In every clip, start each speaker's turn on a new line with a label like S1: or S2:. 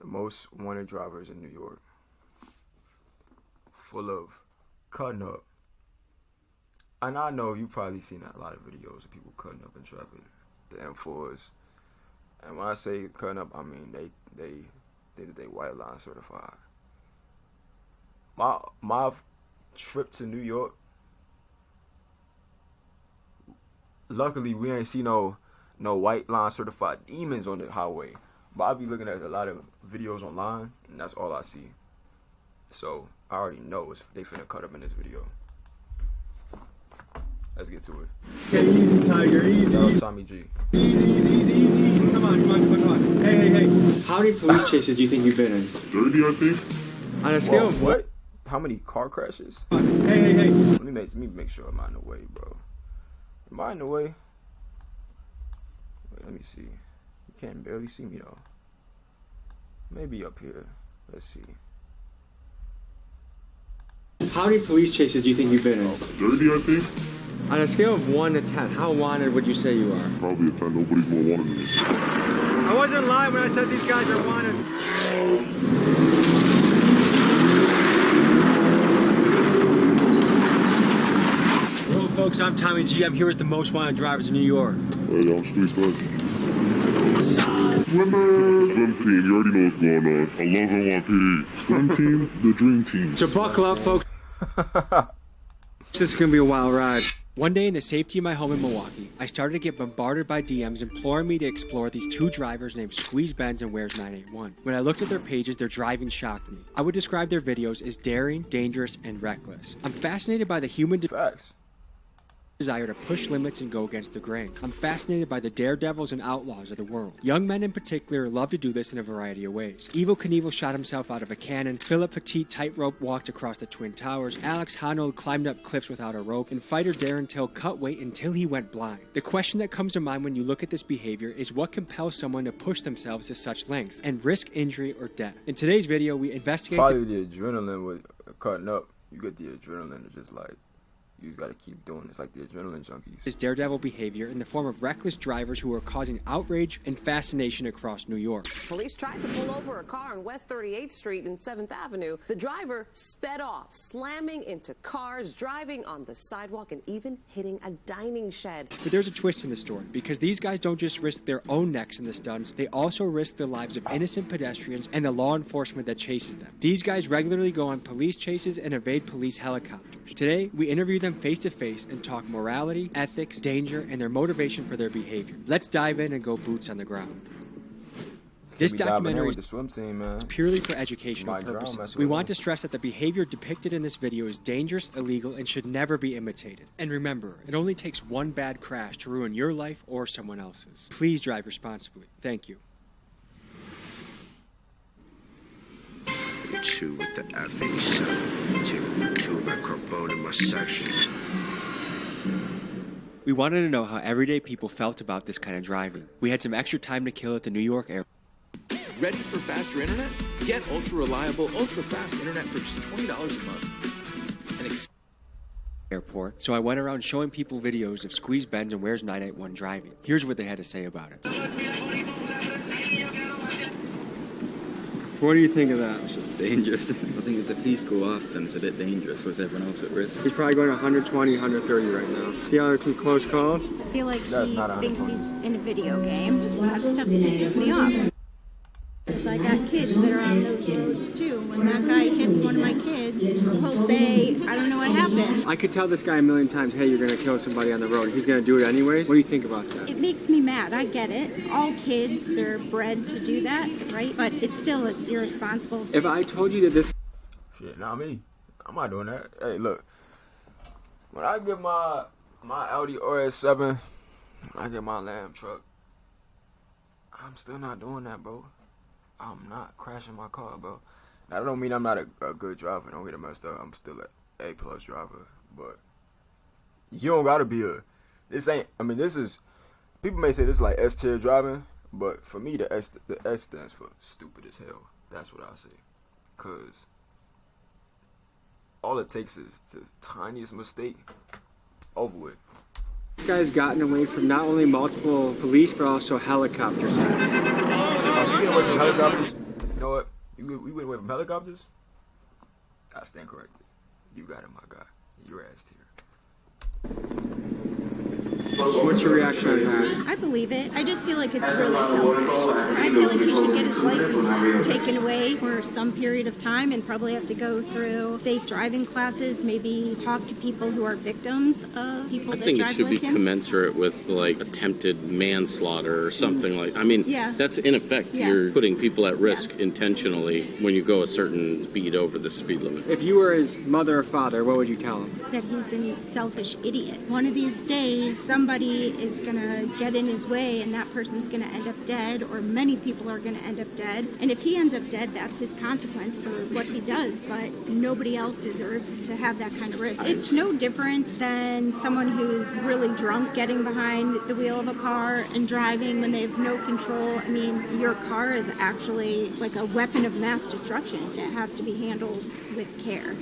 S1: most wanted drivers in New York. Full of cutting up. And I know you've probably seen a lot of videos of people cutting up in traffic. The M4s. And when I say cutting up, I mean they white line certified. My trip to New York, luckily we ain't see no white line certified demons on the highway. But I be looking at a lot of videos online, and that's all I see. So I already know they finna cut up in this video. Let's get to it.
S2: Okay, easy, Tiger, easy.
S1: Yo, Tommy G.
S2: Easy. Come on. Hey. How many police chases do you think you've been in?
S3: 30, I think.
S2: On a scale of
S1: what? How many car crashes?
S2: Hey.
S1: Let me make sure I'm not in the way, bro. Am I in the way? Wait, let me see. You can't barely see me though. Maybe up here. Let's see.
S2: How many police chases do you think you've been in?
S3: 30, I think.
S2: On a scale of 1 to 10, how wanted would you say you are?
S3: Probably a 10. Nobody's more wanted than me.
S2: I wasn't lying when I said these guys are wanted. Hello, folks. I'm Tommy G. I'm here with the most wanted drivers in New York.
S3: Hey, I'm Street Bud. Swim team, you already know what's going on. I love NYPD. Swim team, the dream team.
S2: So buckle up, folks. This is gonna be a wild ride. One day in the safety of my home in Milwaukee, I started to get bombarded by DMs imploring me to explore these two drivers named Squeeze Benz and Where's 981. When I looked at their pages, their driving shocked me. I would describe their videos as daring, dangerous, and reckless. I'm fascinated by the human desire to push limits and go against the grain. I'm fascinated by the daredevils and outlaws of the world. Young men in particular love to do this in a variety of ways. Evel Knievel shot himself out of a cannon, Philip Petit tightrope walked across the Twin Towers, Alex Honnold climbed up cliffs without a rope, and fighter Darren Till cut weight until he went blind. The question that comes to mind when you look at this behavior is what compels someone to push themselves to such lengths and risk injury or death. In today's video, we investigate—
S1: Probably the adrenaline with cutting up. You get the adrenaline to just like, you gotta keep doing it. It's like the adrenaline junkies.
S2: This daredevil behavior in the form of reckless drivers who are causing outrage and fascination across New York.
S4: Police tried to pull over a car on West 38th Street and 7th Avenue. The driver sped off, slamming into cars, driving on the sidewalk, and even hitting a dining shed.
S2: But there's a twist in the story, because these guys don't just risk their own necks in the stunts, they also risk the lives of innocent pedestrians and the law enforcement that chases them. These guys regularly go on police chases and evade police helicopters. Today, we interview them face-to-face and talk morality, ethics, danger, and their motivation for their behavior. Let's dive in and go boots on the ground. This documentary is purely for educational purposes. We want to stress that the behavior depicted in this video is dangerous, illegal, and should never be imitated. And remember, it only takes one bad crash to ruin your life or someone else's. Please drive responsibly. Thank you.
S5: Chew with the F87. Table for two, my carbone in my section.
S2: We wanted to know how everyday people felt about this kind of driving. We had some extra time to kill at the New York airport.
S6: Ready for faster internet? Get ultra-reliable, ultra-fast internet for just $20 a month.
S2: Airport, so I went around showing people videos of Squeeze Benz and Where's 981 driving. Here's what they had to say about it. What do you think of that?
S7: It's just dangerous. I think if the police go after them, it's a bit dangerous. Was everyone else at risk?
S2: He's probably going 120, 130 right now. See how there's some close calls?
S8: I feel like he thinks he's in a video game. That stuff pisses me off. So I got kids that are on those roads too. When that guy hits one of my kids, he'll say, I don't know what happened.
S2: I could tell this guy a million times, hey, you're going to kill somebody on the road. He's going to do it anyways. What do you think about that?
S8: It makes me mad. I get it. All kids, they're bred to do that, right? But it's irresponsible.
S2: If I told you that this...
S1: Shit, not me. I'm not doing that. Hey, look. When I get my Audi RS7, when I get my Lamb truck, I'm still not doing that, bro. I'm not crashing my car, bro. Now, that don't mean I'm not a good driver. Don't get it messed up. I'm still an A+ driver. But you don't gotta be this is, people may say this is like S-tier driving, but for me, the S stands for stupid as hell. That's what I say. Cause all it takes is the tiniest mistake, over with.
S2: This guy's gotten away from not only multiple police, but also helicopters.
S1: You get away from helicopters? You know what? We went away from helicopters? I stand corrected. You got it, my guy. Your ass here.
S2: What's your reaction on that?
S8: I believe it. I just feel like it's really selfish. I feel like he should get his license taken away for some period of time and probably have to go through safe driving classes, maybe talk to people who are victims of people that drive with him.
S9: I think it should be commensurate with like attempted manslaughter or something like. I mean, that's in effect you're putting people at risk intentionally when you go a certain speed over the speed limit.
S2: If you were his mother or father, what would you tell him?
S8: That he's a selfish idiot. One of these days, somebody is gonna get in his way and that person's gonna end up dead, or many people are gonna end up dead. And if he ends up dead, that's his consequence for what he does, but nobody else deserves to have that kind of risk. It's no different than someone who's really drunk getting behind the wheel of a car and driving when they have no control. I mean, your car is actually like a weapon of mass destruction. It has to be handled with care.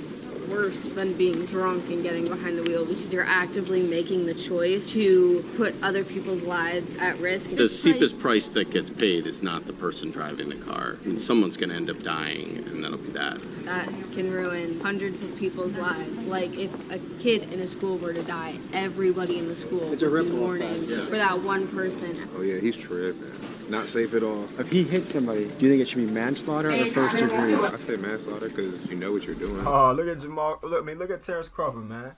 S10: Worse than being drunk and getting behind the wheel, because you're actively making the choice to put other people's lives at risk.
S9: The steepest price that gets paid is not the person driving the car. I mean, someone's going to end up dying, and that'll be that.
S10: That can ruin hundreds of people's lives. Like, if a kid in a school were to die, everybody in the school would be mourning for that one person.
S11: Oh yeah, he's tripping. Not safe at all.
S2: If he hits somebody, do you think it should be manslaughter or first degree?
S11: I say manslaughter because you know what you're doing.
S1: Oh, look at Jamal. Look at Terrence Crawford, man.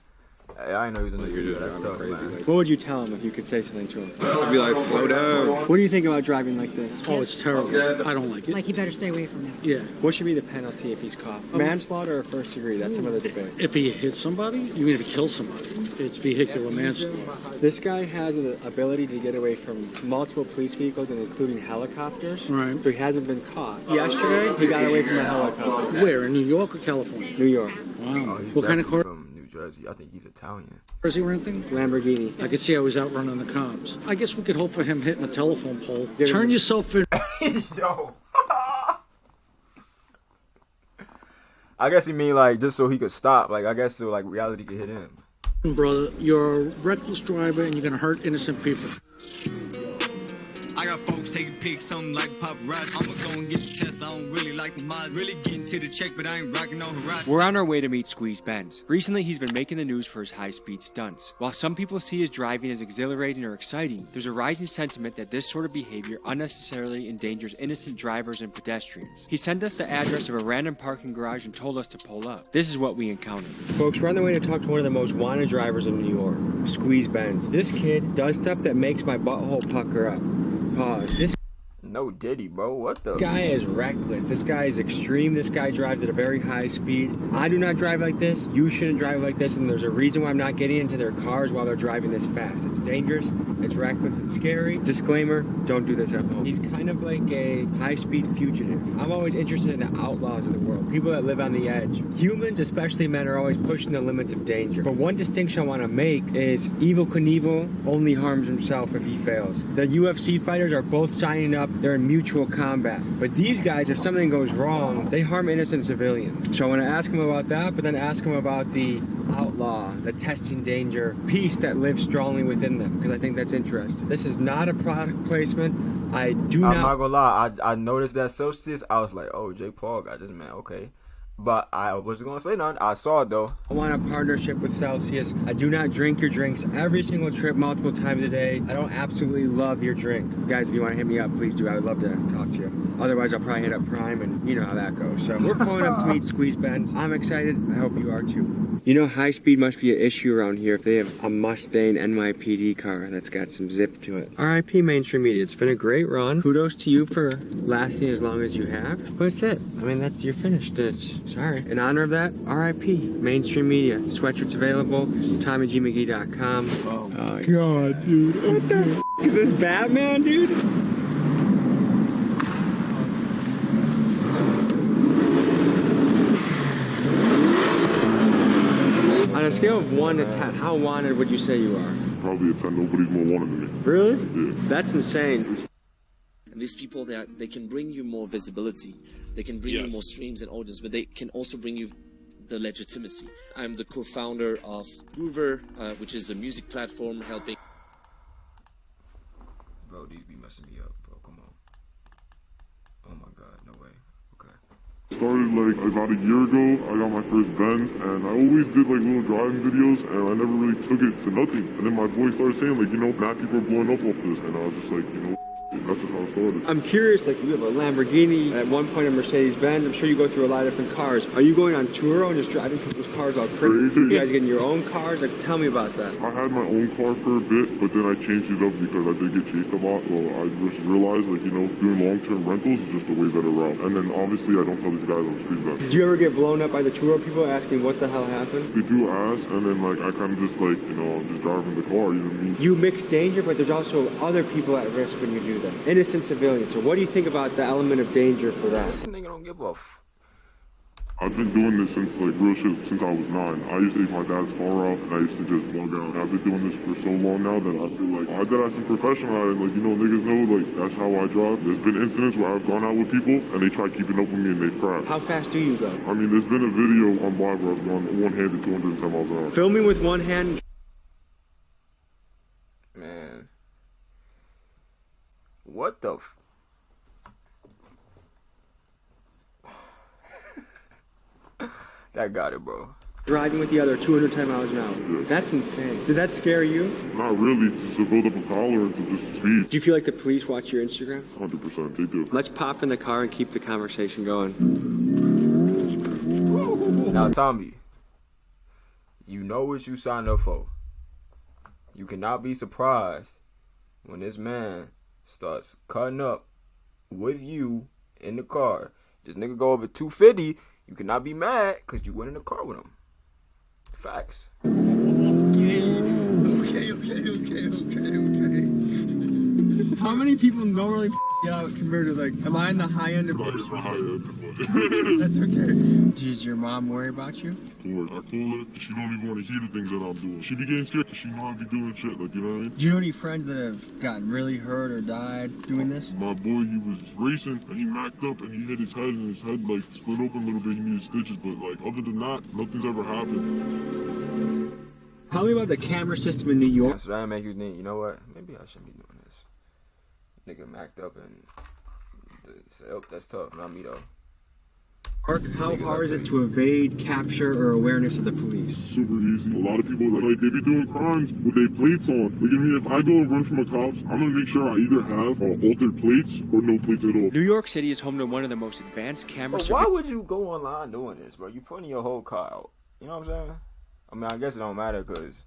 S1: Hey, I didn't know he was in the video. That's tough,
S11: crazy,
S1: man.
S11: like,
S2: What would you tell him if you could say something to him?
S11: I'd be like, slow down.
S2: What do you think about driving like this?
S12: Oh, it's terrible. I don't like it.
S8: Like, he better stay away from it.
S12: Yeah.
S2: What should be the penalty if he's caught? Manslaughter or first degree? That's another debate.
S12: If he hits somebody, you mean if he kills somebody? It's vehicular manslaughter.
S2: This guy has an ability to get away from multiple police vehicles, and including helicopters.
S12: Right.
S2: So he hasn't been caught. Yesterday, he got away from a helicopter.
S12: Where? In New York or California?
S2: New York.
S12: Wow.
S1: Oh, he's
S12: What kind of car
S1: from New Jersey. I think he's Italian.
S12: is he renting?
S2: Lamborghini.
S12: I could see I was out running the cops. I guess we could hope for him hitting a telephone pole.
S2: Yeah.
S12: Turn yourself in.
S1: Yo. I guess he mean like just so he could stop. Like I guess so like reality could hit him.
S12: Brother, you're a reckless driver and you're going to hurt innocent people.
S13: I got folks taking pics, something like paparazzi. I'ma go and get the test, I don't really like the miles. Really getting to the check, but I ain't rocking no horizon.
S2: We're on our way to meet Squeeze Benz. Recently, he's been making the news for his high-speed stunts. While some people see his driving as exhilarating or exciting, there's a rising sentiment that this sort of behavior unnecessarily endangers innocent drivers and pedestrians. He sent us the address of a random parking garage and told us to pull up. This is what we encountered. Folks, we're on the way to talk to one of the most wanted drivers in New York, Squeeze Benz. This kid does stuff that makes my butthole pucker up. Pause. This
S1: No Diddy, bro. What the?
S2: guy is reckless. This guy is extreme. This guy drives at a very high speed. I do not drive like this. You shouldn't drive like this. And there's a reason why I'm not getting into their cars while they're driving this fast. It's dangerous. It's reckless. It's scary. Disclaimer, don't do this at home. He's kind of like a high-speed fugitive. I'm always interested in the outlaws of the world. People that live on the edge. Humans, especially men, are always pushing the limits of danger. But one distinction I want to make is Evel Knievel only harms himself if he fails. The UFC fighters are both signing up. They're in mutual combat. But these guys, if something goes wrong, they harm innocent civilians. So I want to ask him about that, but then ask him about the outlaw, the testing danger piece that lives strongly within them, because I think that's interesting. This is not a product placement. I'm not
S1: gonna lie. I noticed that Celsius. I was like, oh, Jake Paul got this man. Okay. But I wasn't gonna say nothing. I saw it though.
S2: I want a partnership with Celsius. I do not drink your drinks every single trip, multiple times a day. I don't absolutely love your drink. Guys, if you want to hit me up, please do. I would love to talk to you. Otherwise, I'll probably hit up Prime, and you know how that goes. So we're pulling up to meet Squeeze Benz. I'm excited. I hope you are too. You know, high speed must be an issue around here if they have a Mustang NYPD car that's got some zip to it. RIP Mainstream Media. It's been a great run. Kudos to you for lasting as long as you have. But it's it. I mean, you're finished. Sorry. In honor of that, RIP Mainstream Media. Sweatshirts available. TommyGMcGee.com. Oh my god, dude. What the f is this, Batman, dude? On a scale of 1 to 10, how wanted would you say you are?
S3: Probably a 10. Nobody's more wanted than me.
S2: Really?
S3: Yeah.
S2: That's insane.
S14: And these people, they can bring you more visibility. They can bring you more streams and audience, but they can also bring you the legitimacy. I'm the co-founder of Groover, which is a music platform helping.
S1: Bro, these be messing me up, bro. Come on. Oh my god, no way.
S3: started like about a year ago. I got my first Benz, and I always did like little driving videos, and I never really took it to nothing. And then my boy started saying like, you know, now people are blowing up off this, and I was just like, you know, that's just how it started.
S2: I'm curious, like you have a Lamborghini, at one point a Mercedes-Benz. I'm sure you go through a lot of different cars. Are you going on tour and just driving people's cars all crazy? You guys getting your own cars? Like, tell me about that.
S3: I had my own car for a bit, but then I changed it up because I did get chased a lot. So I just realized, like, you know, doing long-term rentals is just a way better route. And then obviously I don't tell these guys I'm street that.
S2: Did you ever get blown up by the tour people asking what the hell happened?
S3: They do ask, and then like I kind of just like, you know, I'm just driving the car, you know what I mean?
S2: You mix danger, but there's also other people at risk when you do that. Innocent civilians. So what do you think about the element of danger for that?
S1: This nigga don't give a
S3: I've been doing this since like real shit since I was 9. I used to take my dad's car out and I used to just bug out. I've been doing this for so long now that I feel like I did have some professional at it. Like, you know, niggas know like that's how I drive. There's been incidents where I've gone out with people and they try keeping up with me and they've crashed.
S2: How fast do you go?
S3: I mean, there's been a video on live where I've gone one-handed 210 miles an hour.
S2: Filming with one hand.
S1: Man. What the That got it, bro.
S2: Driving with the other 210 miles an hour.
S3: Yeah.
S2: That's insane. Did that scare you?
S3: Not really, just to build up a tolerance of just speed.
S2: Do you feel like the police watch your Instagram?
S3: 100%, they do.
S2: Let's pop in the car and keep the conversation going.
S1: Now, Tommy, you know what you signed up for. You cannot be surprised when this man starts cutting up with you in the car. This nigga go over 250. You cannot be mad because you went in the car with him. Facts.
S15: Okay. How many people normally get out compared to like, am I in the high end of
S3: Not just my high end,
S15: That's okay. Does your mom worry about you?
S3: I told her she don't even want to hear the things that I'm doing. She be getting scared because she know I be doing shit, like, you know what I mean?
S15: Do you know any friends that have gotten really hurt or died doing this?
S3: My boy, he was racing and he macked up and he hit his head and his head like split open a little bit. He needed stitches, but like other than that, nothing's ever happened.
S2: Tell me about the camera system in New York.
S1: Yeah, so that make you think, you know what? Maybe I shouldn't be doing this. Nigga macked up and say, oh, that's tough. Not me though.
S2: Mark, how hard is it to evade capture or awareness of the police?
S3: Super easy. A lot of people, like, they be doing crimes with their plates on. Like, I mean, if I go and run from the cops, I'm gonna make sure I either have altered plates or no plates at all.
S2: New York City is home to one of the most advanced cameras.
S1: But why would you go online doing this, bro? You putting your whole car out. You know what I'm saying? I mean, I guess it don't matter because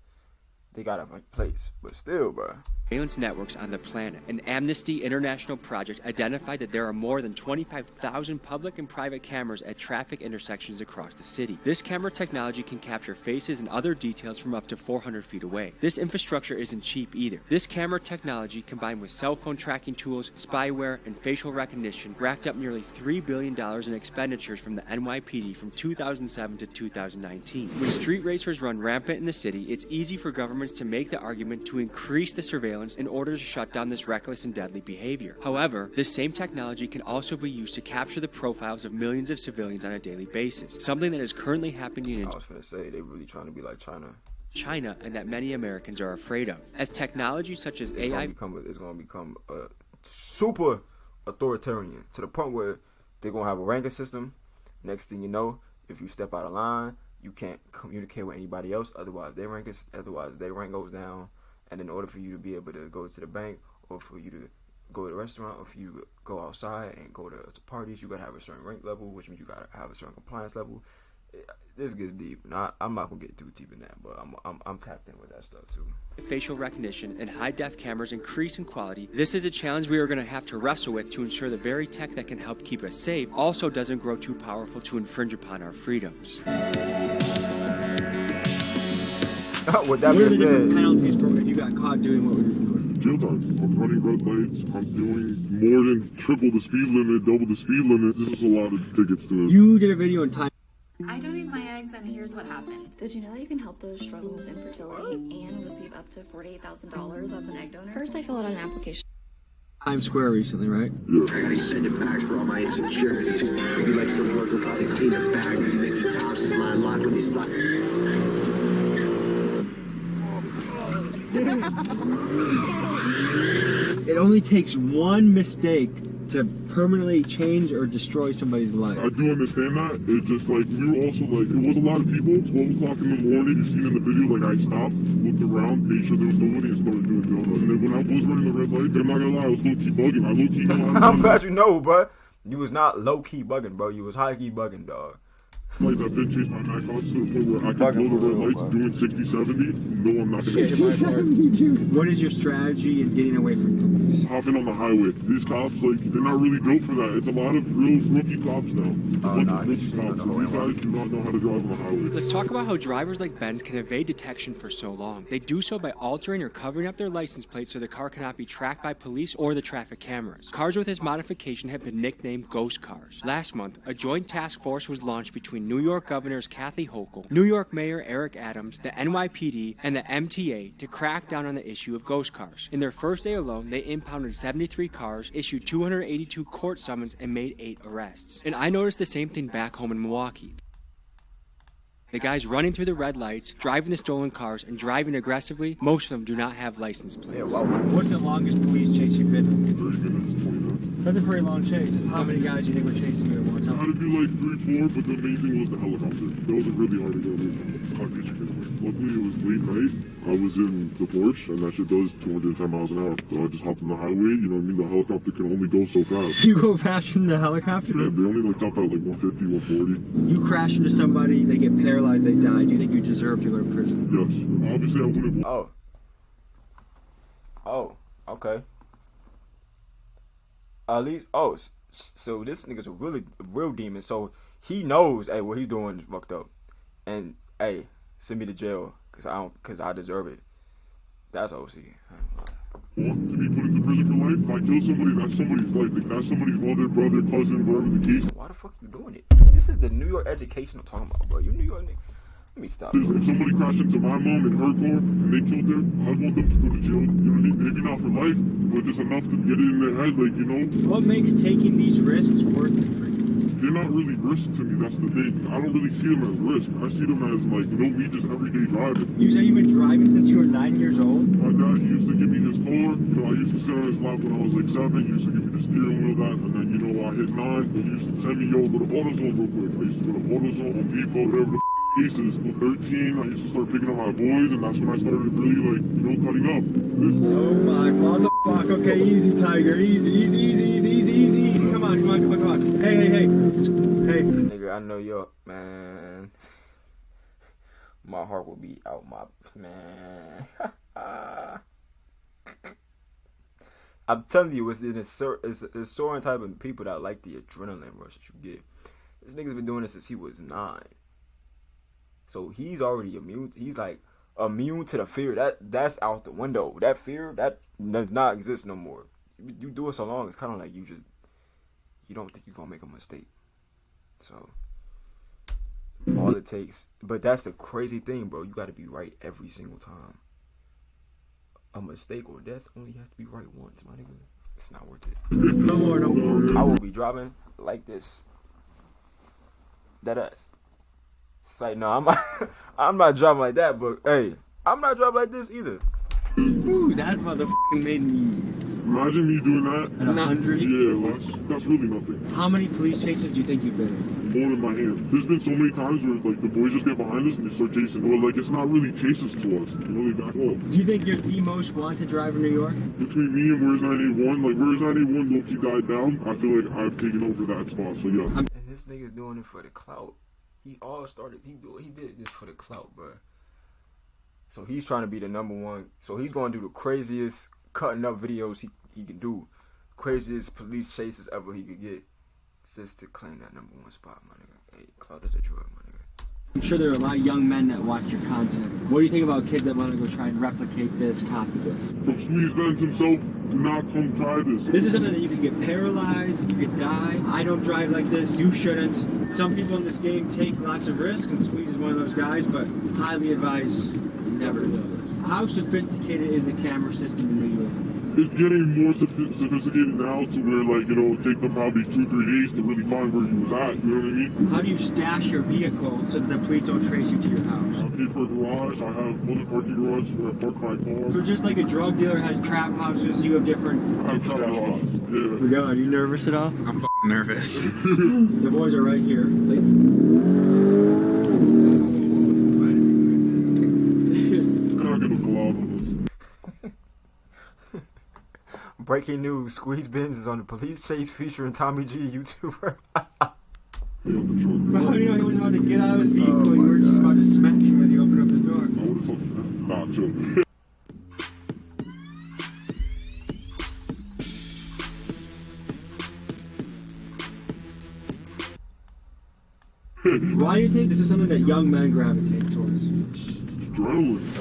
S1: they got a place, but still, bro.
S2: Surveillance networks on the planet. An Amnesty International project identified that there are more than 25,000 public and private cameras at traffic intersections across the city. This camera technology can capture faces and other details from up to 400 feet away. This infrastructure isn't cheap either. This camera technology, combined with cell phone tracking tools, spyware, and facial recognition, racked up nearly $3 billion in expenditures from the NYPD from 2007 to 2019. When street racers run rampant in the city, it's easy for governments to make the argument to increase the surveillance in order to shut down this reckless and deadly behavior. However, this same technology can also be used to capture the profiles of millions of civilians on a daily basis, something that is currently happening in
S1: I was gonna say, they really trying to be like
S2: China and that many Americans are afraid of. As technology such as AI
S1: it's gonna become super authoritarian to the point where they're gonna have a ranking system. Next thing you know, if you step out of line, you can't communicate with anybody else. Otherwise, their rank goes down. And in order for you to be able to go to the bank, or for you to go to the restaurant, or for you to go outside and go to parties, you gotta have a certain rank level, which means you gotta have a certain compliance level. This gets deep. Now, I'm not gonna get too deep in that, but I'm tapped in with that stuff too.
S2: Facial recognition and high-def cameras increase in quality. This is a challenge we are going to have to wrestle with to ensure the very tech that can help keep us safe also doesn't grow too powerful to infringe upon our freedoms.
S1: With that being said,
S2: penalties for if you got caught doing what we were doing?
S3: Jail time. I'm running red lights. I'm doing more than triple the speed limit, double the speed limit. This is a lot of tickets to.
S2: You did a video in time.
S16: I donate my eggs, and here's what happened. Did you know that you can help those struggling with infertility and receive up to $48,000 as an egg donor? First, I fill out an application.
S2: Times Square recently, right?
S3: Yeah.
S5: I send it back for all my insecurities. Maybe like some work will probably clean it back. Maybe make the tops is line locked when he's slide.
S2: It only takes one mistake
S15: to permanently change or destroy somebody's life.
S3: I do understand that. It's just like, we were also like, it was a lot of people. 12 o'clock in the morning, you seen in the video, like I stopped, looked around, made sure there was nobody, and started doing donuts. And then when I was running the red lights, I'm not gonna lie, I was low-key bugging. I low-key
S1: I'm glad you know, bro. You was not low-key bugging, bro. You was high-key bugging, dog.
S3: Like, I've been chasing my Mac off to the point where I can blow the red lights doing 60, 70. No, I'm not gonna
S15: 60, 70, dude. What is your strategy in getting away from police?
S3: Hopping on the highway. These cops, like, they're not really built for that. It's a lot of real rookie cops now. These guys do not know how to drive on the highway.
S2: Let's talk about how drivers like Ben's can evade detection for so long. They do so by altering or covering up their license plate so the car cannot be tracked by police or the traffic cameras. Cars with this modification have been nicknamed ghost cars. Last month, a joint task force was launched between New York Governors Kathy Hochul, New York Mayor Eric Adams, the NYPD, and the MTA to crack down on the issue of ghost cars. In their first day alone, they impounded 73 cars, issued 282 court summons, and made 8 arrests. And I noticed the same thing back home in Milwaukee. The guys running through the red lights, driving the stolen cars, and driving aggressively, most of them do not have license plates.
S15: Yeah, wow. What's the longest police chase you've been in? 30 minutes, 20 minutes. That's a pretty long chase. How many guys do you think were chasing you at one time?
S3: It had to be like 3, 4, but the main thing was the helicopter. That was really hard to get away from. Luckily, it was late night. I was in the Porsche, and that shit does 210 miles an hour. So I just hopped on the highway. You know what I mean? The helicopter can only go so fast.
S15: You go faster than the helicopter?
S3: Yeah, they only like top out like 150, 140.
S15: You crash into somebody, they get paralyzed, they die. Do you think you deserve to go to prison?
S3: Yes. Obviously, I wouldn't.
S1: Oh, okay. At least, so this nigga's a real demon. So he knows, hey, what he's doing is fucked up, and hey, send me to jail cause I deserve it. That's OC.
S3: To be put into prison for life? If I kill somebody, that's somebody's life. Like, that's somebody's mother, brother, cousin, whatever the case.
S1: Why the fuck you doing it? See, this is the New York education I'm talking about, bro. You New York nigga. Let me stop.
S3: If somebody crashed into my mom in her car and they killed her, I'd want them to go to jail. You know what I mean? Maybe not for life, but just enough to get it in their head, like, you know?
S15: What makes taking these risks worth it for you?
S3: They're not really risks to me, that's the thing. I don't really see them as risk. I see them as, like, you know, me just everyday driving.
S15: You say you've been driving since you were 9 years old?
S3: My dad used to give me his car. You know, I used to sit on his lap when I was like 7. He used to give me the steering wheel, that. And then, you know, I hit 9. He used to send me, yo, go to AutoZone real quick. I used to go to AutoZone, Home Depot, whatever the cases. At 13, I used to start picking up my boys, and that's when I started really, like, you know, cutting up.
S15: Oh my motherfucker. Okay, easy, Tiger. Easy. Come on. Hey.
S1: Nigga, I know you're, man. My heart will be out my, man. I'm telling you, it's a certain type of people that like the adrenaline rush that you get. This nigga's been doing this since he was 9. So he's already immune. He's like immune to the fear. That's out the window. That fear, that does not exist no more. You do it so long, it's kind of like you don't think you're gonna make a mistake. So all it takes, but that's the crazy thing, bro. You got to be right every single time. A mistake or death only has to be right once, my nigga. It's not worth it.
S15: No more.
S1: I will be driving like this. That ass. It's like, no, I'm not driving like that, but hey, I'm not driving like this either.
S15: Ooh, that motherfucking made me.
S3: Imagine me doing that.
S15: At 100?
S3: Yeah, that's really nothing.
S15: How many police chases do you think you've been in?
S3: More than my hand. There's been so many times where, like, the boys just get behind us and they start chasing. Well, like, it's not really chases to us. You know, they back off.
S15: Do you think you're the most wanted driver in New York?
S3: Between me and Where's 981, like, Where's 981 low-key died down, I feel like I've taken over that spot, so yeah.
S1: And this nigga's doing it for the clout. He did this for the clout, bro. So he's trying to be the number one. So he's going to do the craziest cutting up videos he can do. Craziest police chases ever he could get. Just to claim that number one spot, my nigga. Hey, clout is a drug, my nigga.
S15: I'm sure there are a lot of young men that watch your content. What do you think about kids that want to go try and replicate this, copy this?
S3: From Squeeze Benz himself, do not come try this.
S15: This is something that you could get paralyzed, you could die. I don't drive like this, you shouldn't. Some people in this game take lots of risks, and Squeeze is one of those guys, but highly advise never to do this. How sophisticated is the camera system in New York?
S3: it's getting more sophisticated now to where, like, you know, it take them probably 2-3 days to really find where you was at, you know what I mean?
S15: How do you stash your vehicle so that the police don't trace you to your house?
S3: I pay for a garage, I have other parking garages where I park my car.
S15: So just like a drug dealer has trap houses, you have different...
S3: I have trap houses, yeah.
S15: Miguel, are you nervous at all?
S11: I'm fucking nervous.
S15: The boys are right here.
S1: Breaking news: Squeeze Benz is on the police chase featuring Tommy G, YouTuber.
S15: Bro, you know he was about to get out of his vehicle. You were just about to smack him as he opened up his door.
S3: Nah, chill.
S15: Why do you think this is something that young men gravitate towards?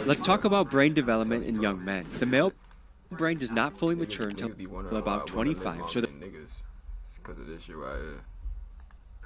S2: Let's talk about brain development in young men. The male brain does not fully mature until about 25, so
S1: niggas, because of this shit right here.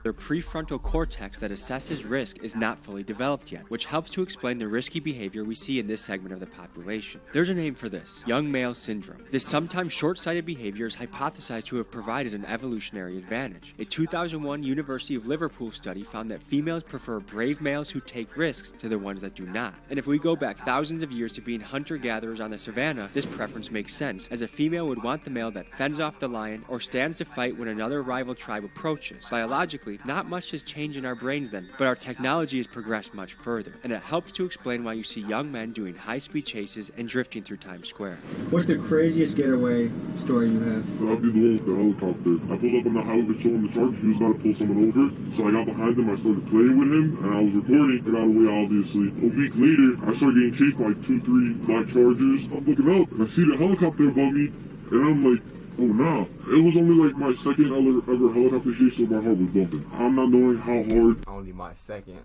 S2: their prefrontal cortex that assesses risk is not fully developed yet, which helps to explain the risky behavior we see in this segment of the population. There's a name for this: young male syndrome. This sometimes short-sighted behavior is hypothesized to have provided an evolutionary advantage. A 2001 University of Liverpool study found that females prefer brave males who take risks to the ones that do not. And if we go back thousands of years to being hunter-gatherers on the savannah, this preference makes sense, as a female would want the male that fends off the lion or stands to fight when another rival tribe approaches. Biologically, not much has changed in our brains then, but our technology has progressed much further, and it helps to explain why you see young men doing high-speed chases and drifting through Times Square.
S15: What's the craziest getaway story you have?
S3: I'll be the one with the helicopter. I pulled up on the highway showing the truck. He was about to pull someone over. So I got behind him. I started playing with him, and I was recording. I got away, obviously. A week later, I started getting chased by 2-3 black Chargers. I'm looking up, and I see the helicopter above me, and I'm like, oh nah. It was only like my second ever helicopter chase, so my heart was bumping. I'm not knowing how hard.
S1: Only my second.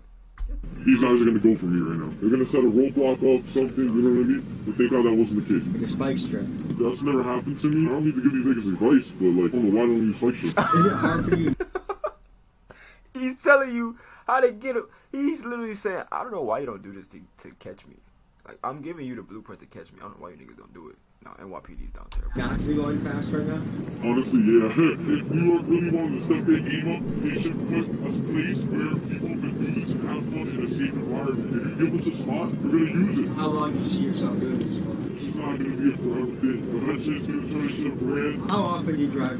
S3: These guys are gonna go for me right now. They're gonna set a roadblock up, something, you know what I mean? But thank God that wasn't the case.
S15: Like a spike strip.
S3: That's never happened to me. I don't need to give these niggas advice, but like, oh, why don't you use spike strip?
S15: Is it hard for you?
S1: He's telling you how to get him. He's literally saying, I don't know why you don't do this to catch me. Like, I'm giving you the blueprint to catch me. I don't know why you niggas don't do it. No, NYPD's down terrible.
S15: Got to be going fast right now?
S3: Honestly, yeah. If New York really wanted to step their game up, they should put a place where people can do this and have fun in a safe environment. If you give us a spot, we're going to use it.
S15: How long do you see yourself doing this for?
S3: This is not going to be a forever thing. Eventually, it's going to turn into a brand.
S15: How often do you drive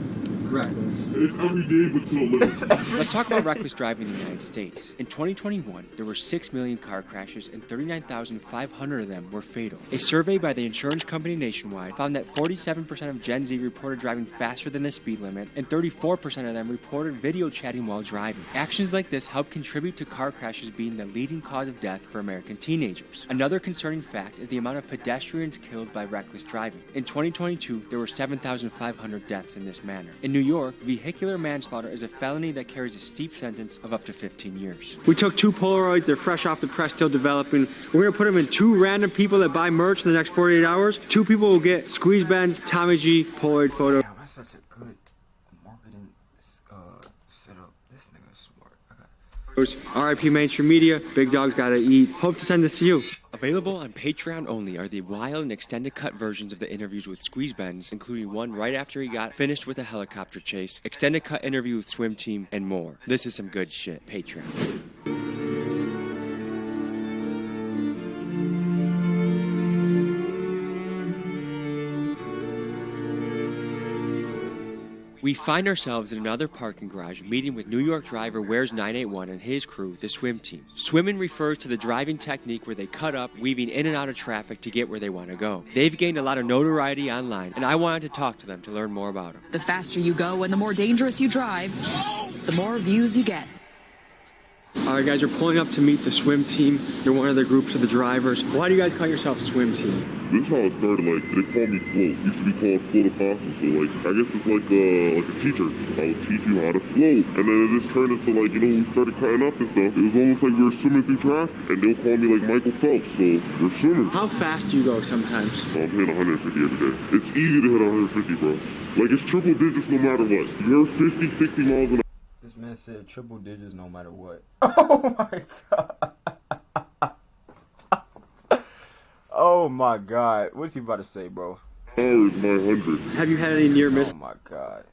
S15: reckless?
S3: It's every day, but to a limit.
S2: Let's talk about reckless driving in the United States. In 2021, there were 6 million car crashes and 39,500 of them were fatal. A survey by the insurance company Nationwide found that 47% of Gen Z reported driving faster than the speed limit, and 34% of them reported video chatting while driving. Actions like this help contribute to car crashes being the leading cause of death for American teenagers. Another concerning fact is the amount of pedestrians killed by reckless driving. In 2022, there were 7,500 deaths in this manner. In New York, vehicular manslaughter is a felony that carries a steep sentence of up to 15 years.
S15: We took 2 Polaroids, they're fresh off the press, still developing. We're gonna put them in 2 random people that buy merch in the next 48 hours. 2 people will get Squeeze Benz, Tommy G, Polaroid photo.
S1: Damn, that's such a good marketing setup. This nigga's smart.
S15: RIP Mainstream Media, Big Dog's Gotta Eat. Hope to send this to you.
S2: Available on Patreon only are the wild and extended cut versions of the interviews with Squeeze Benz, including one right after he got finished with a helicopter chase, extended cut interview with Swim Team, and more. This is some good shit. Patreon. We find ourselves in another parking garage meeting with New York driver Where's 981 and his crew, the Swim Team. Swimming refers to the driving technique where they cut up, weaving in and out of traffic to get where they want to go. They've gained a lot of notoriety online, and I wanted to talk to them to learn more about them.
S17: The faster you go and the more dangerous you drive, the more views you get.
S15: Alright guys, we're pulling up to meet the Swim Team. They're one of the groups of the drivers. Why do you guys call yourself Swim Team?
S3: This is how it started, like, they call me Float. It used to be called Float Apostle, so, like, I guess it's like a teacher. I would teach you how to float. And then it just turned into, like, you know, we started cutting up and stuff. It was almost like we were swimming through traffic, and they'll call me, like, Michael Phelps, so we're swimming.
S15: How fast do you go sometimes?
S3: I'm hitting 150 every day. It's easy to hit 150, bro. Like, it's triple digits no matter what. You're 50, 60 miles an hour.
S1: This man said triple digits no matter what. Oh my god. Oh my god. What's he about to say, bro?
S3: hours, my 100.
S15: Have you had any near misses?
S1: Oh my god.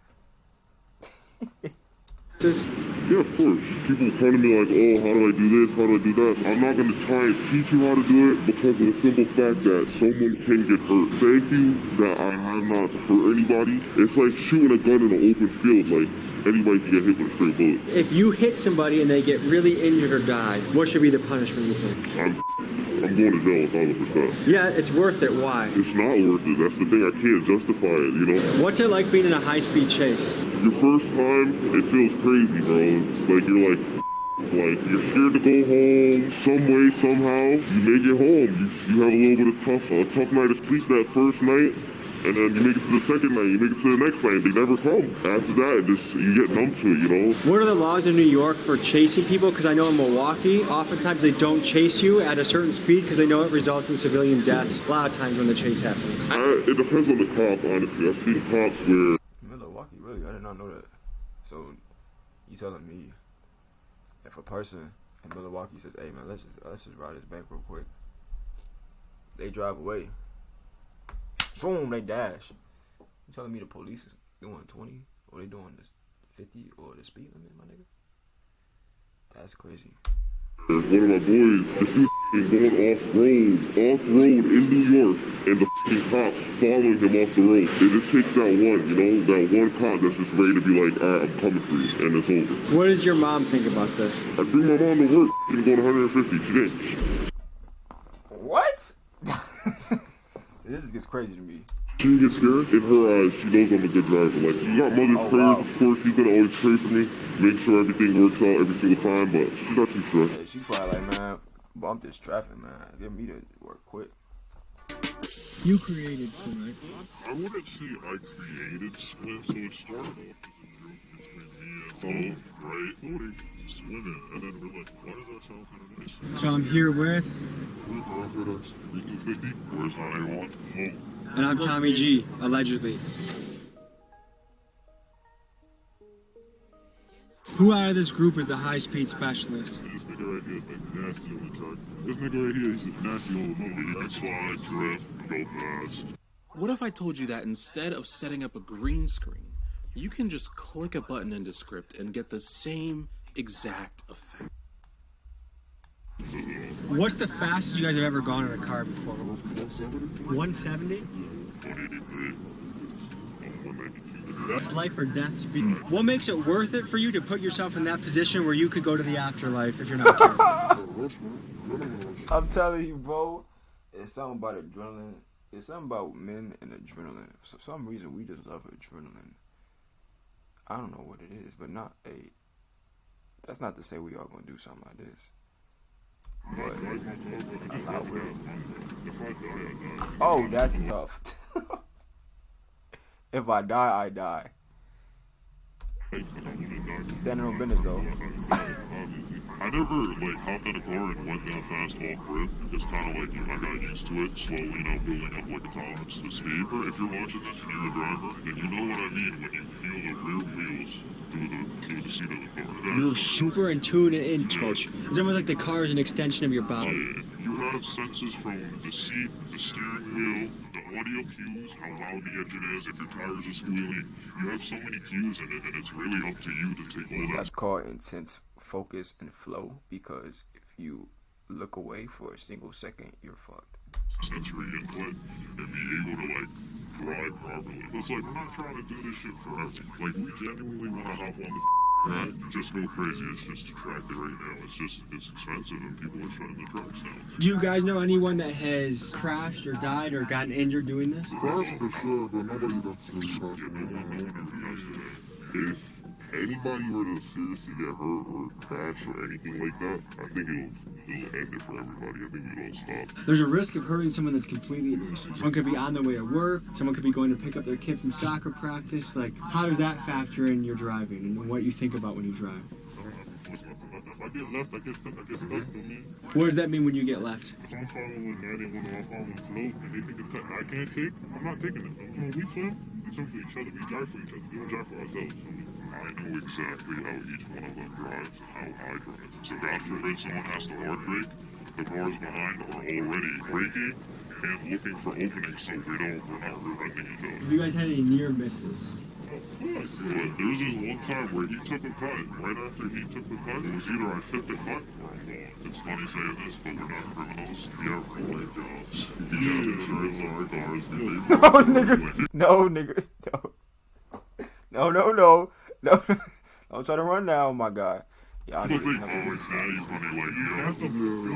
S3: Yeah, of course. People come to me like, oh, how do I do this? How do I do that? I'm not going to try and teach you how to do it because of the simple fact that someone can get hurt. Thank you that I have not hurt anybody. It's like shooting a gun in an open field. Like, anybody can get hit with a straight bullet.
S15: If you hit somebody and they get really injured or die, what should be the punishment you think?
S3: I'm going to jail 1,000%.
S15: Yeah, it's worth it. Why?
S3: It's not worth it. That's the thing. I can't justify it, you know?
S15: What's it like being in a high-speed chase?
S3: Your first time, it feels crazy, bro. Like, you're like, you're scared to go home some way, somehow. You make it home. You have a little bit of a tough night of sleep that first night. And then you make it to the second night, you make it to the next night, they never come. After that, you get numb to it, you know?
S15: What are the laws in New York for chasing people? Because I know in Milwaukee, oftentimes they don't chase you at a certain speed because they know it results in civilian deaths a lot of times when the chase happens.
S3: It depends on the cop, honestly. I've seen cops where...
S1: Milwaukee, really? I did not know that. So, you telling me if a person in Milwaukee says, hey man, let's just ride this bank real quick. They drive away. Boom, they dash. You telling me the police is doing 20 or they doing this 50 or the speed limit, my nigga? That's crazy.
S3: One of my boys, this dude is going off-road in New York, and the f***ing cops following him off the road. It just takes that one, you know, that one cop that's just ready to be like, alright, I'm coming for you, and it's over.
S15: What does your mom think about this?
S3: I bring my mom to work, she's going 150 today.
S1: What? This just gets crazy to me.
S3: She gets scared. In her eyes, she knows I'm a good driver. Like, she got mother's prayers, of course. She's gonna always pray for me, make sure everything works out every single time, but she's not too stressed.
S1: Yeah, she probably like, man, bump this traffic, man. Get me to work quick.
S12: You created Swim, right?
S3: I wouldn't say I created Swim, so it started off as a joke between me and right? Nobody swimming, and then we're like, why does that sound kind of nice?
S15: So I'm here with...
S3: Rico 50, where's 981? Home.
S15: And I'm Tommy G, allegedly. Who out of this group is the high-speed specialist?
S3: This nigga right here is like nasty on the truck. This nigga right here, he's just nasty on the motor. He can slide, drift, go fast.
S6: What if I told you that instead of setting up a green screen, you can just click a button into script and get the same exact effect?
S15: What's the fastest you guys have ever gone in a car before? 170?
S3: 183.
S15: That's life or death speed. What makes it worth it for you to put yourself in that position where you could go to the afterlife if you're not careful?
S1: I'm telling you, bro, it's something about adrenaline. It's something about men and adrenaline. For some reason, we just love adrenaline. I don't know what it is, but that's not to say we all gonna do something like this. But I will. Oh, that's tough. If I die, I die. Standing on business though.
S3: I never hopped in a car and went that fast off rip. It's kind of like, I got used to it, slowly now building up a tolerance to speed. If you're watching this and you're a driver, then you know what I mean when you feel the rear wheels through the seat of the car.
S15: You're super in tune and in touch. It's almost like the car is an extension of your body.
S3: You have senses from the seat, the steering wheel, the audio cues, how loud the engine is, if your tires are squealing. You have so many cues in it, and it's really up to you to take all that.
S1: That's called intense focus and flow, because if you look away for a single second, you're fucked.
S3: Sensory input and be able to drive properly. It's like, we're not trying to do this shit forever. We genuinely want to hop on the track, just go crazy. It's just a track right now. It's expensive and people are shutting the tracks down.
S15: Do you guys know anyone that has crashed or died or gotten injured doing this?
S3: Crashed for sure, but nobody that's really crashed. If anybody were to seriously get hurt or crash or anything like that, I think it'll end it for everybody. I think we'd all stop.
S15: There's a risk of hurting someone that's completely innocent. Someone could be on their way to work, someone could be going to pick up their kid from soccer practice. How does that factor in your driving and what you think about when you drive?
S3: If I get left, I get stuck,
S15: What does that mean when you get left?
S3: If I'm following 981 or I'm following float and they think it's cut I can't take, I'm not taking it. When we swim for each other. We drive for each other. We don't drive for ourselves. I know exactly how each one of them drives and how I drive. So God forbid someone has to hard brake, the cars behind are already braking, and looking for openings so we're not rear-ending each other.
S15: Have you guys had any near misses?
S3: Of course. But there's this one time where he took a cut. Right after he took the cut, it was either I fit the cut or I'm gone. It's funny saying this, but we're not criminals. We have real jobs. We have insurance on our cars. We pay
S1: No, nigga. No. Don't try to run now, my guy. Y'all
S3: People think, oh, it's daddy's money, like,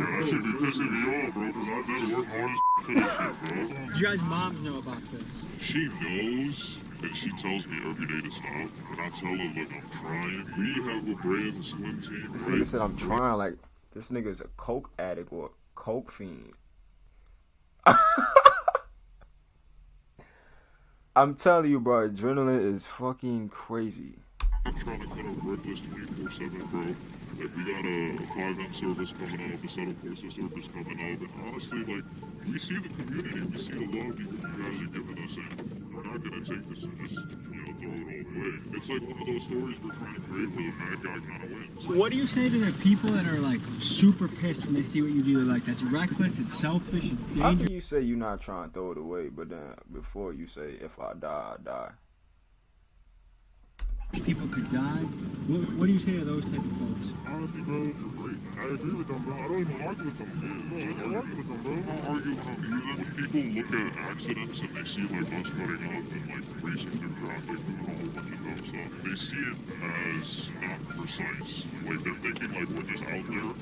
S3: that should be pissing me off, bro, because I did work hard as for this shit, bro.
S15: Do you guys' moms know about this?
S3: She knows, and she tells me every day to stop, and I tell her, look, I'm trying. We have a brand Slim team,
S1: This
S3: right?
S1: nigga said I'm trying, like, this nigga's a coke addict or a coke fiend. I'm telling you, bro, adrenaline is fucking crazy.
S3: I'm trying to cut a reckless 24/7, bro. Like, we got a 5M service coming up, a Settle Course service coming up, and honestly, like, we see the community, we see the love you guys are giving us, and we're not gonna take this and just, throw it all away. It's like one of those stories we're trying to create where the bad guy kind of wins.
S15: What do you say to the people that are like super pissed when they see what you do? They're like, that's reckless, it's selfish, it's
S1: How
S15: dangerous.
S1: can you say you're not trying to throw it away, but then before you say, if I die, I die?
S15: People could die. What do you say to those type of folks?
S3: Honestly, bro, you're great. I agree with them, bro. I don't even argue with them. No, I don't argue with them, bro. I don't argue with them either. When people look at accidents and they see, like, us cutting up and, like, racing through traffic, doing a whole bunch of dumb stuff, they see it as not precise. Like, they're thinking, like, we're just out there and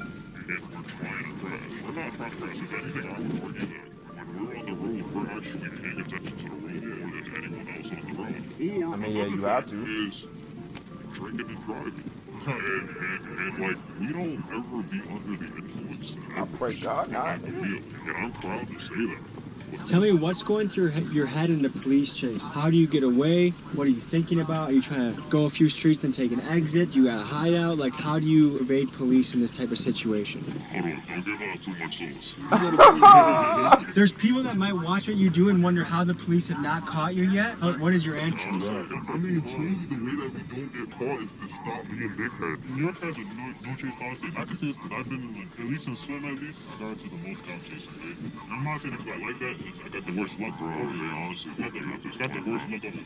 S3: we're trying to crash. We're not trying to crash. If anything, I would argue that when we're on the road, we're actually paying attention to the road more than anyone else on the road. Or
S1: I mean, yeah, you have to.
S3: Is drinking and driving. And like, we don't ever be under the influence.
S1: I pray God not.
S3: And I'm proud to say that.
S15: Tell me what's going through your head in the police chase. How do you get away? What are you thinking about? Are you trying to go a few streets and take an exit? Do you got a hideout? Like, how do you evade police in this type of situation?
S3: Hold on, don't give out too much sauce.
S15: There's people that might watch what you do and wonder how the police have not caught you yet. What is your answer?
S3: I mean, truly, the way that we don't get caught is to stop being dickhead. New York has a no chase policy. I can say this because I've been in, like, at least in swim, at least, I got to the most count chases. I'm not saying it's like that. I got the worst luck, bro. Yeah, honestly. It's got the worst luck of it.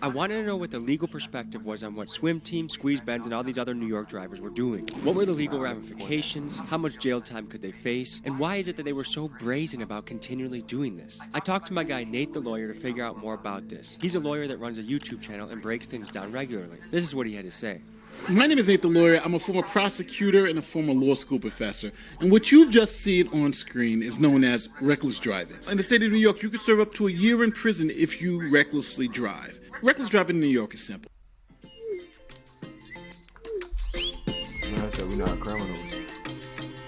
S2: I wanted to know what the legal perspective was on what Swim Team, Squeeze Benz, and all these other New York drivers were doing. What were the legal ramifications? How much jail time could they face? And why is it that they were so brazen about continually doing this? I talked to my guy Nate the lawyer to figure out more about this. He's a lawyer that runs a YouTube channel and breaks things down regularly. This is what he had to say.
S18: My name is Nate the Lawyer. I'm a former prosecutor and a former law school professor. And what you've just seen on screen is known as reckless driving. In the state of New York, you can serve up to a year in prison if you recklessly drive. Reckless driving in New York is simple.
S1: I said we're not criminals.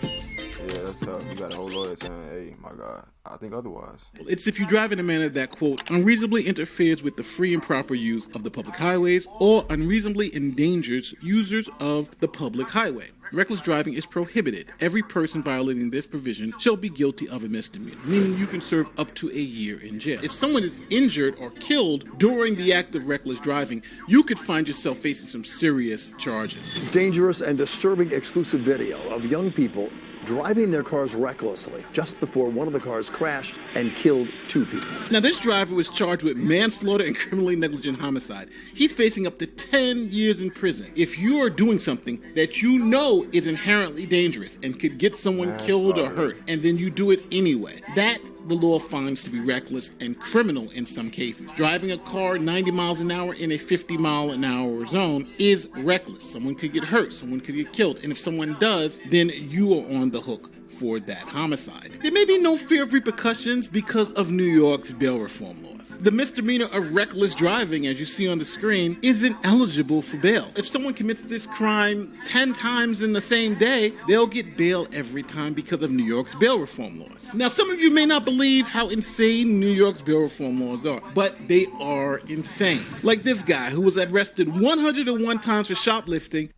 S1: Yeah, that's tough. You got a whole lawyer saying, hey, my God, I think otherwise.
S18: It's if you drive in a manner that, quote, unreasonably interferes with the free and proper use of the public highways or unreasonably endangers users of the public highway. Reckless driving is prohibited. Every person violating this provision shall be guilty of a misdemeanor, meaning you can serve up to a year in jail. If someone is injured or killed during the act of reckless driving, you could find yourself facing some serious charges.
S19: Dangerous and disturbing exclusive video of young people driving their cars recklessly just before one of the cars crashed and killed two people.
S18: Now, this driver was charged with manslaughter and criminally negligent homicide. He's facing up to 10 years in prison. If you are doing something that you know is inherently dangerous and could get someone killed or hurt, and then you do it anyway, that the law finds to be reckless and criminal in some cases. Driving a car 90 miles an hour in a 50 mile an hour zone is reckless. Someone could get hurt, someone could get killed, and if someone does, then you are on the hook for that homicide. There may be no fear of repercussions because of New York's bail reform laws. The misdemeanor of reckless driving, as you see on the screen, isn't eligible for bail. If someone commits this crime 10 times in the same day, they'll get bail every time because of New York's bail reform laws. Now, some of you may not believe how insane New York's bail reform laws are, but they are insane. Like this guy who was arrested 101 times for shoplifting.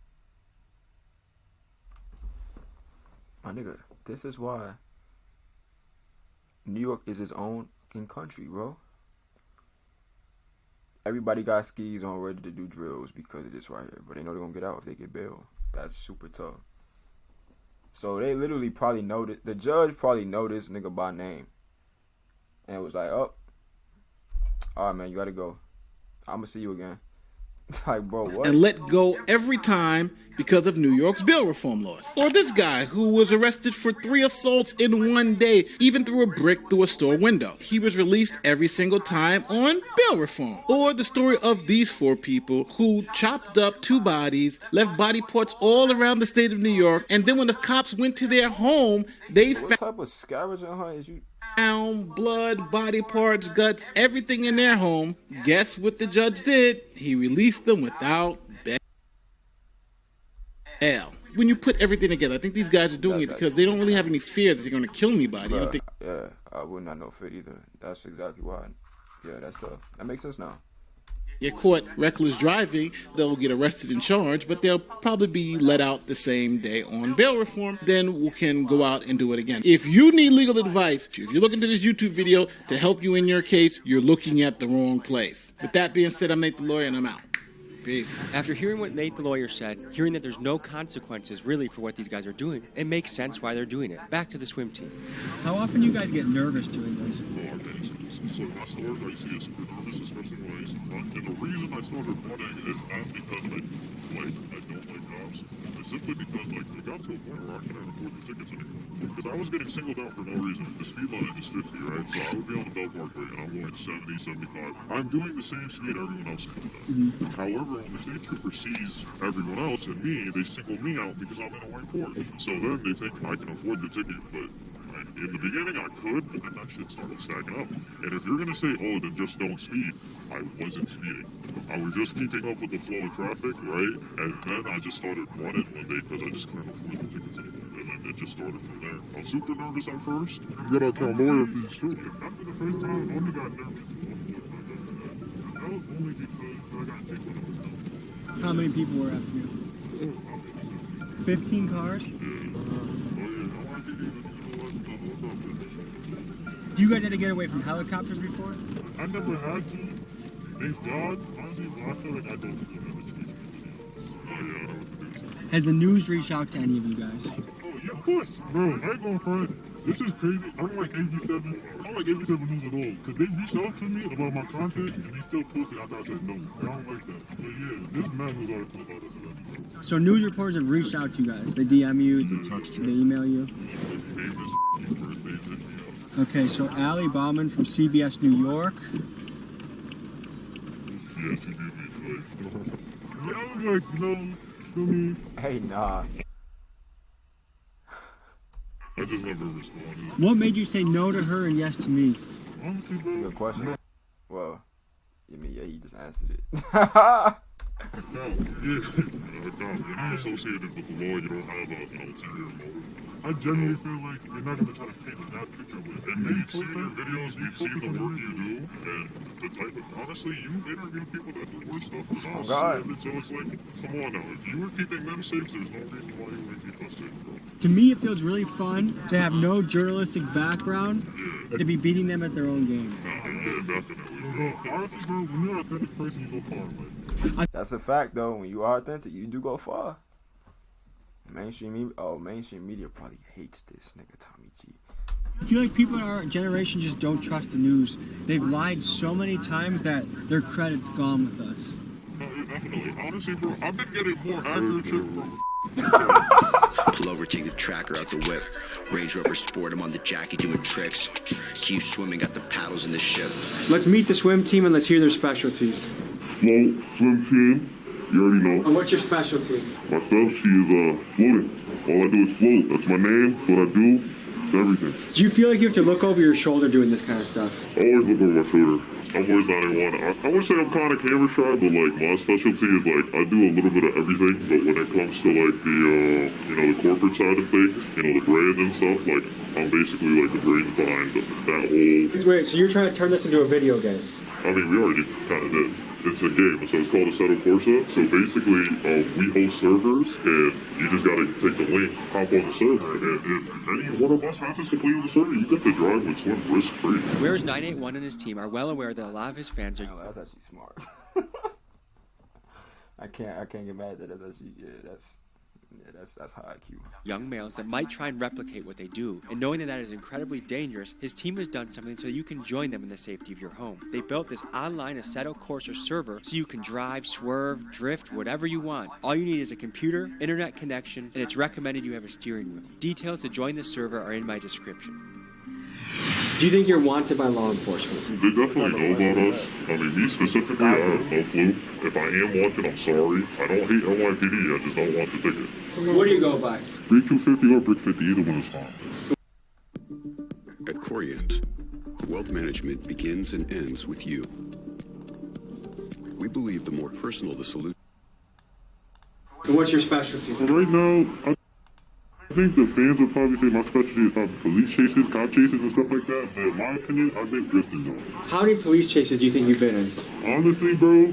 S1: My nigga, this is why New York is its own fucking country, bro. Everybody got skis on ready to do drills because of this right here. But they know they're going to get out if they get bail. That's super tough. So they literally probably know this. The judge probably know this nigga by name. and it was like, oh, all right, man, you gotta go. I'm gonna see you again. Like, bro, what?
S18: And let go every time because of New York's bail reform laws. Or this guy who was arrested for 3 assaults in one day, even threw a brick through a store window. He was released every single time on bail reform. Or the story of these 4 people who chopped up 2 bodies, left body parts all around the state of New York, and then when the cops went to their home, they
S1: What type of scavenger hunt is you?
S18: found blood, body parts, guts, everything in their home. Guess what the judge did? He released them without bail. When you put everything together, I think these guys are doing it because they don't really have any fear that they're going to kill anybody.
S1: Yeah, I wouldn't have no fit either. That's exactly why. Yeah, that's tough. That makes sense now.
S18: Get caught reckless driving, they'll get arrested and charged, but they'll probably be let out the same day on bail reform. Then we can go out and do it again. If you need legal advice, if you're looking to this YouTube video to help you in your case, you're looking at the wrong place. With that being said, I'm Nate the Lawyer, and I'm out. Peace.
S2: After hearing what Nate the Lawyer said, hearing that there's no consequences really for what these guys are doing, it makes sense why they're doing it. Back to the swim team.
S15: How often do you guys get nervous doing this?
S3: So when I started, I used to get super nervous, especially when I used to run. And the reason I started running is not because I don't like cops. It's simply because it got to a point where I couldn't afford the tickets anymore. Because I was getting singled out for no reason. The speed limit is 50, right? So I would be on the Bell Parkway and I'm going 70, 75. I'm doing the same speed everyone else is doing. However, when the state trooper sees everyone else and me, they single me out because I'm in a white Porsche. So then they think I can afford the ticket, but in the beginning I could, but then that shit started stacking up. And if you're gonna say, oh, then just don't speed, I wasn't speeding. I was just keeping up with the flow of traffic, right? And then I just started running one day because I just couldn't afford the tickets anymore. And then it just started from there. I was super nervous at first. You gotta tell a lawyer if he's true. After the first time, I only got nervous one more time. That was only because I got kicked when I was done.
S15: How many people were after you? 15 cars? Do you guys had to get away from helicopters before?
S3: I never had to. Thank God. Honestly, but I feel like I don't do a situation. Oh yeah, I know what to do.
S15: Has the news reached out to any of you guys?
S3: Oh yeah, of course. Bro, I ain't going front. This is crazy. I don't like AB7. I don't like AB7 News at all. Because they reached out to me about my content and they still posted after I said no. I don't like that. But yeah, this man knows article about us already.
S15: So news reporters have reached out to you guys. They DM you, they email you. Okay, so Ali Bauman from CBS New York.
S3: Yeah, she did me twice. Yeah, I was like, no, to me.
S1: Hey, nah.
S3: I just never responded.
S15: What made you say no to her and yes to me?
S3: Honestly,
S1: That's a good question. Well, yeah, he just answered it.
S3: You're not associated with the law. You don't have a ulterior motive. I genuinely feel like you're not going to try to paint a bad picture with it. And we've seen your videos, we've seen the work you do, and the type of, honestly, you've interviewed people that do worse stuff than us.
S1: God.
S3: And so it's like, come on now, if you were keeping them safe, there's no reason why you wouldn't keep us safe, bro.
S15: To me, it feels really fun to have no journalistic background to be beating them at their own game.
S3: Yeah, definitely. Honestly, bro, when you're an authentic person, you go far.
S1: That's a fact, though. When you are authentic, you do go far. Mainstream media probably hates this nigga Tommy G.
S15: I feel like people in our generation just don't trust the news. They've lied so many times that their credit's gone with us.
S3: No, definitely. Honestly, bro, I've been getting more accurate shit from...
S5: Pull over, take the tracker out the whip. Range Rover Sport, I'm on the Jackie doing tricks. Keep swimming, got the paddles in the ship.
S2: Let's meet the swim team and let's hear their specialties.
S3: Float, swim team, you already know.
S2: And what's your specialty?
S3: My specialty is floating. All I do is float. That's my name, that's what I do, it's everything.
S2: Do you feel like you have to look over your shoulder doing this kind of stuff?
S3: I always look over my shoulder. I'm always not in one. I would say I'm kind of camera shy, but like my specialty is like I do a little bit of everything. But when it comes to like the the corporate side of things, the brands and stuff, like I'm basically like the brains behind that whole.
S2: Wait, so you're trying to turn this into a video game?
S3: I mean, we already kind of did. It's a game, so it's called Assetto Corsa. So basically, we host servers, and you just gotta take the link, hop on the server, and if any one of us happens to play on the server, you get to drive with swim risk-free.
S2: Whereas 981 and his team are well aware that a lot of his fans are...
S1: Oh, that's actually smart. I can't get mad at that. That's actually, Yeah, that's high IQ.
S2: Young males that might try and replicate what they do. And knowing that that is incredibly dangerous, his team has done something so you can join them in the safety of your home. They built this online Assetto Corsa server so you can drive, swerve, drift, whatever you want. All you need is a computer, internet connection, and it's recommended you have a steering wheel. Details to join the server are in my description.
S15: Do you think you're wanted by law enforcement?
S3: They definitely know about us. I mean, me specifically, I have no clue. If I am wanted, I'm sorry. I don't hate NYPD, I just don't want the ticket.
S15: What do you go by?
S3: Brick 250 or Brick 50, either one is fine.
S20: At Corient, wealth management begins and ends with you. We believe the more personal the solution.
S15: And what's your specialty?
S3: Right now, I think the fans would probably say my specialty is probably police chases, cop chases, and stuff like that. But in my opinion, I think drifting though.
S15: How many police chases do you think you've been in?
S3: Honestly, bro,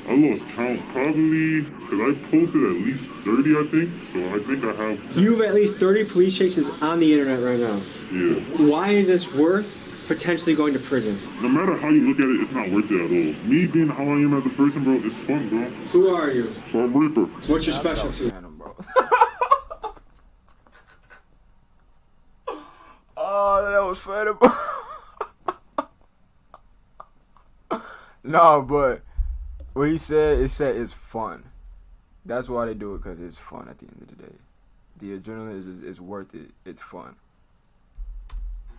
S3: I lost count probably because I posted at least 30, I think. So I think I have.
S15: You have at least 30 police chases on the internet right now.
S3: Yeah.
S15: Why is this worth potentially going to prison?
S3: No matter how you look at it, it's not worth it at all. Me being how I am as a person, bro, it's fun, bro.
S15: Who are you?
S3: I'm Reaper.
S15: What's your specialty?
S1: Oh, that was funny. No, but what he said it's fun. That's why they do it, because it's fun at the end of the day. The adrenaline is worth it. It's fun.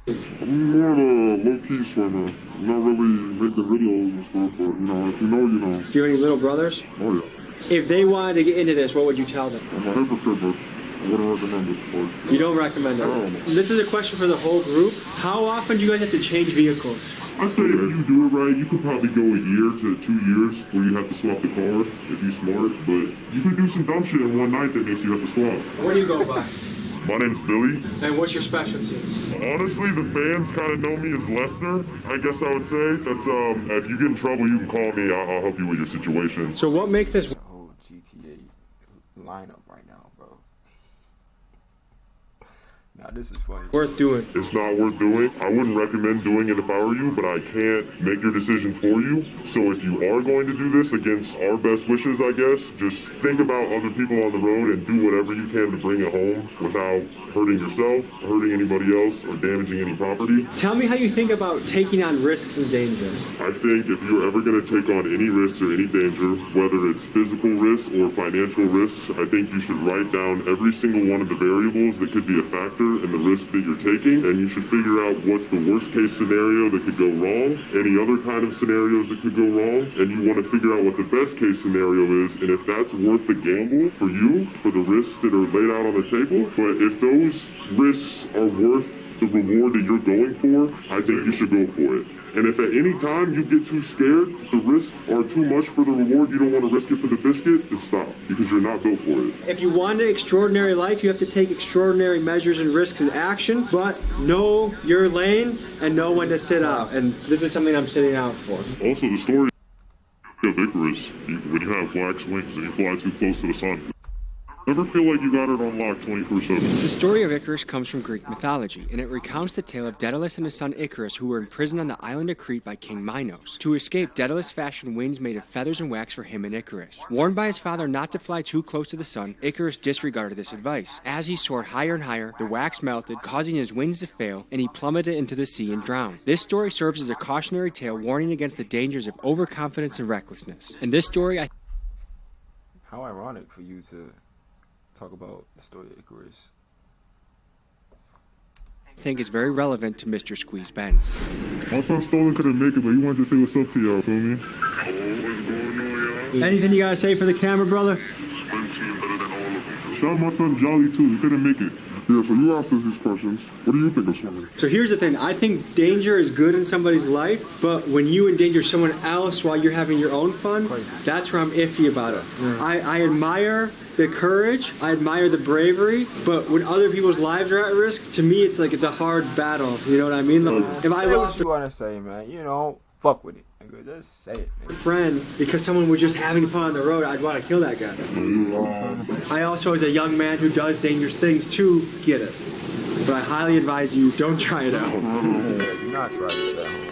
S3: I'm more of a low-key swimmer. I'm not really making videos and stuff, but, you know, if you know, you know.
S15: Do you have any little brothers?
S3: Oh, yeah.
S15: If they wanted to get into this, what would you tell them?
S3: I'm a hypocrite, but I wouldn't recommend it.
S15: You don't recommend it?
S3: No.
S15: This is a question for the whole group. How often do you guys have to change vehicles?
S3: I say if you do it right, you could probably go a year to 2 years where you have to swap the car if you're smart, but you could do some dumb shit in one night that makes you have to swap.
S15: What do you go by?
S3: My name's Billy.
S15: And what's your specialty?
S3: Honestly, the fans kind of know me as Lester, I guess I would say. That's, if you get in trouble, you can call me. I'll help you with your situation.
S15: So what makes this...
S1: The whole GTA lineup right now, bro. Now this is funny.
S15: Worth doing.
S3: It's not worth doing. I wouldn't recommend doing it if I were you, but I can't make your decision for you. So if you are going to do this against our best wishes, I guess, just think about other people on the road and do whatever you can to bring it home without hurting yourself, hurting anybody else, or damaging any property.
S15: Tell me how you think about taking on risks and danger.
S3: I think if you're ever going to take on any risks or any danger, whether it's physical risks or financial risks, I think you should write down every single one of the variables that could be a factor in the risk that you're taking, and you should figure out what's the worst case scenario that could go wrong, any other kind of scenarios that could go wrong, and you want to figure out what the best case scenario is, and if that's worth the gamble for you, for the risks that are laid out on the table. But if those risks are worth the reward that you're going for, I think you should go for it. And if at any time you get too scared, the risks are too much for the reward, you don't want to risk it for the biscuit, just stop, because you're not built for it.
S15: If you want an extraordinary life, you have to take extraordinary measures and risks and action, but know your lane and know when to sit out. And this is something I'm sitting out for.
S3: Also, the story of Icarus, when you have wax wings and you fly too close to the sun, never feel like you got it on lock 24/7.
S2: The story of Icarus comes from Greek mythology, and it recounts the tale of Daedalus and his son Icarus, who were imprisoned on the island of Crete by King Minos. To escape, Daedalus fashioned wings made of feathers and wax for him and Icarus. Warned by his father not to fly too close to the sun, Icarus disregarded this advice. As he soared higher and higher, the wax melted, causing his wings to fail, and he plummeted into the sea and drowned. This story serves as a cautionary tale warning against the dangers of overconfidence and recklessness. In this story,
S1: How ironic for you to talk about the story of Icarus.
S2: I think is very relevant to Mr. Squeeze Benz.
S3: My son Stolen couldn't make it, but he wanted to say what's up to y'all, feel me?
S15: Anything you gotta say for the camera, brother?
S3: Shout out my son Jolly too, he couldn't make it. Yeah, so you asked us these questions. What do you think of swimming?
S15: So here's the thing. I think danger is good in somebody's life, but when you endanger someone else while you're having your own fun, that's where I'm iffy about it. I admire the courage, I admire the bravery, but when other people's lives are at risk, to me it's like it's a hard battle. You know what I mean? Like, if I
S1: say
S15: lost
S1: what you want to say, man. You know, fuck with it. Just say it, man.
S15: a friend because someone was just having fun on the road, I'd want to kill that guy. I also, as a young man who does dangerous things too, get it. But I highly advise you, don't try it out.
S1: Do not try this at home.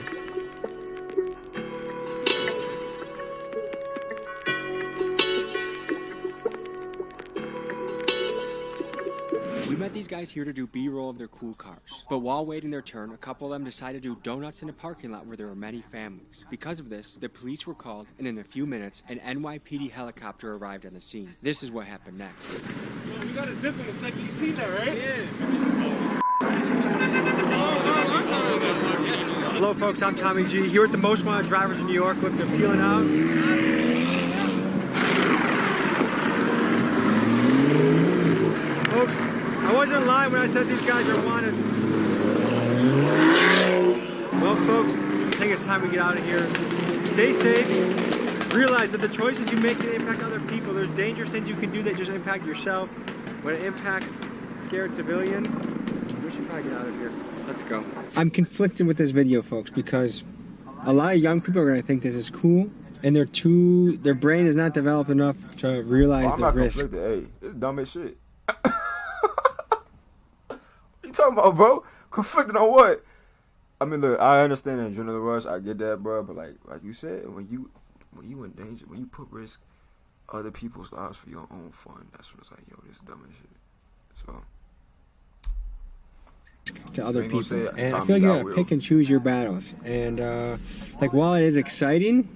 S2: We met these guys here to do B-roll of their cool cars. But while waiting their turn, a couple of them decided to do donuts in a parking lot where there were many families. Because of this, the police were called, and in a few minutes, an NYPD helicopter arrived on the scene. This is what happened next.
S18: Well, we got a dip in a second. You seen that, right? Yeah.
S2: Hello folks, I'm Tommy G, here with the most wanted drivers in New York. Look, they're feeling out. Folks, I wasn't lying when I said these guys are wanted. Well folks, I think it's time we get out of here. Stay safe. Realize that the choices you make can impact other people. There's dangerous things you can do that just impact yourself. When it impacts scared civilians, we should probably get out of here. Let's go. I'm conflicted with this video, folks, because a lot of young people are going to think this is cool, and their brain is not developed enough to realize the risk.
S1: I'm not conflicted. Hey, it's dumb as shit. What you talking about, bro? Conflicted on what? I mean, look, I understand the adrenaline rush. I get that, bro. But like you said, when you in danger, when you put risk other people's lives for your own fun, that's what it's like. Yo, this is dumb as shit. So.
S2: To other people, and I feel like you gotta pick and choose your battles. And like, while it is exciting,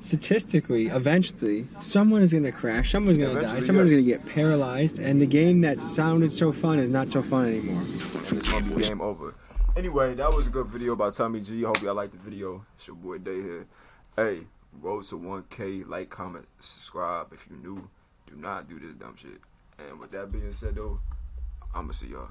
S2: statistically, eventually, someone is gonna crash, someone's gonna die, someone's gonna get paralyzed, and the game that sounded so fun is not so fun anymore.
S1: And it's gonna be game over. Anyway, that was a good video by Tommy G. Hope y'all liked the video. It's your boy Day here. Hey, road to 1K. Like, comment, subscribe. If you're new, do not do this dumb shit. And with that being said, though, I'ma see y'all.